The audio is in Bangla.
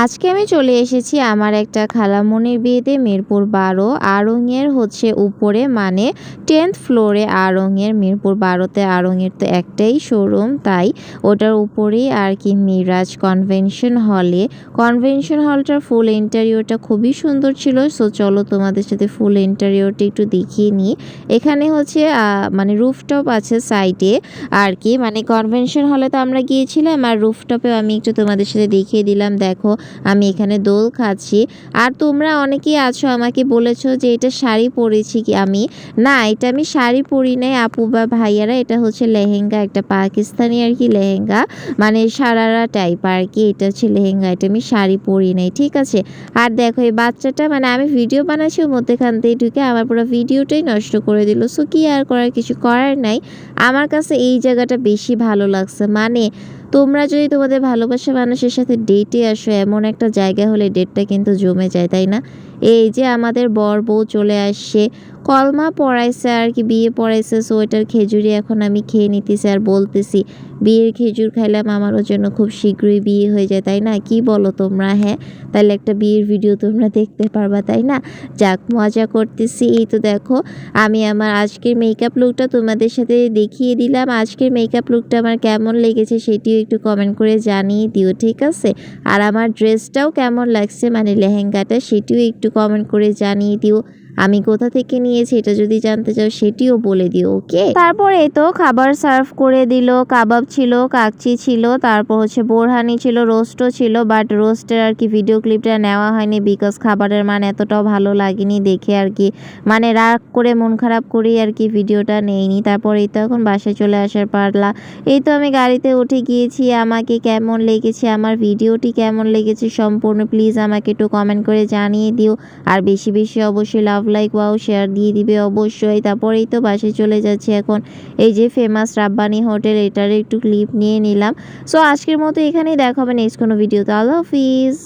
আজকে আমি চলে এসেছি আমার একটা খালামণির বিয়েতে মিরপুর ১২ আড়ং-এর উপরে মানে 10th ফ্লোরে আড়ং-এর মিরপুর ১২-তে আড়ং-এর তো একটাই শোরুম, তাই ওটার উপরেই আর কি মিরাজ কনভেনশন হলে। কনভেনশন হলটার ফুল ইন্টেরিয়রটা খুবই সুন্দর ছিল। সো চলো তোমাদের সাথে ফুল ইন্টেরিয়রটা একটু দেখিয়ে নিই। এখানে মানে রুফটপ আছে সাইডে আর কি, মানে কনভেনশন হলে তো আমরা গিয়েছিলাম আর রুফটপেও আমি একটু তোমাদের সাথে দেখিয়ে দিলাম। দেখো আমি এখানে দোল খাচ্ছি। আর তোমরা অনেকেই আছো আমাকে বলেছো যে এটা শাড়ি পরেছি কি আমি, না এটা আমি শাড়ি পরি নাই আপু বা ভাইয়ারা, এটা হচ্ছে লেহেঙ্গা, একটা পাকিস্তানি আর কি লেহেঙ্গা, মানে সারারা টাইপ আর কি, এটা হচ্ছে লেহেঙ্গা, এটা আমি শাড়ি পরি নাই, ঠিক আছে। আর দেখো এই বাচ্চাটা, মানে আমি ভিডিও বানাচ্ছি ওর মধ্যেখান থেকে ঢুকে আমার পুরো ভিডিওটাই নষ্ট করে দিল। সো কি আর করার, কিছু করার নাই। আমার কাছে এই জায়গাটা বেশি ভালো লাগছে। মানে তোমরা যদি তোমাদের ভালোবাসা মানুষের সাথে ডেটে আসো, এমন একটা জায়গা হলে ডেটটা কিন্তু জমে যায়, তাই না? এই যে আমাদের বর বউ চলে আসছে, কলমা পড়াইছে আর কি, বিয়ে পড়াইছে। সো এটার খেজুরি এখন আমি খেয়ে নিতেছি আর বলতেছি বিয়ের খেজুর খাইলাম আমারও জন্য খুব শীঘ্রই বিয়ে হয়ে যায়, তাই না? কি বলো তোমরা? হ্যাঁ, তাহলে একটা বিয়ের ভিডিও তোমরা দেখতে পারবা, তাই না? যাক, মজা করতেছি। এই তো দেখো আমি আমার আজকের মেকআপ লুকটা তোমাদের সাথে দেখিয়ে দিলাম। আজকের মেকআপ লুকটা আমার কেমন লেগেছে সেটিও একটু কমেন্ট করে জানিয়ে দিও, ঠিক আছে? আর আমার ড্রেসটাও কেমন লাগছে, মানে লেহেঙ্গাটা, সেটিও একটু কমেন্ট করে জানিয়ে দিও। আমি কোথা থেকে নিয়েছি এটা যদি জানতে চাও সেটিও বলে দিও, ওকে? তারপরে তো খাবার সার্ভ করে দিল। কাবাব ছিল, কাকচি ছিল, তারপর বোরহানি ছিল, রোস্টও ছিল। বাট রোস্টের আর কি ভিডিও ক্লিপটা নেওয়া হয়নি, বিকজ খাবারের মান এতটাও ভালো লাগেনি দেখে আর কি, মানে রাগ করে মন খারাপ করেই আর কি ভিডিওটা নেইনি। তারপর এই তো এখন বাসায় চলে আসার পারলা। এই তো আমি গাড়িতে উঠে গিয়েছি। আমাকে কেমন লেগেছে, আমার ভিডিওটি কেমন লেগেছে সম্পূর্ণ প্লিজ আমাকে একটু কমেন্ট করে জানিয়ে দিও। আর বেশি বেশি অবশ্যই লাভ, লাইক, ওয়াও, শেয়ার দিয়ে দিবে অবশ্যই। তারপরেই তো বাসায় চলে যাচ্ছি এখন। এই যে ফেমাস রাব্বানি হোটেল, এটার একটু ক্লিপ নিয়ে নিলাম। সো আজকের মতো এখানেই, দেখা হবে নেক্সট কোনো ভিডিওতে। আল্লাহ হাফিজ।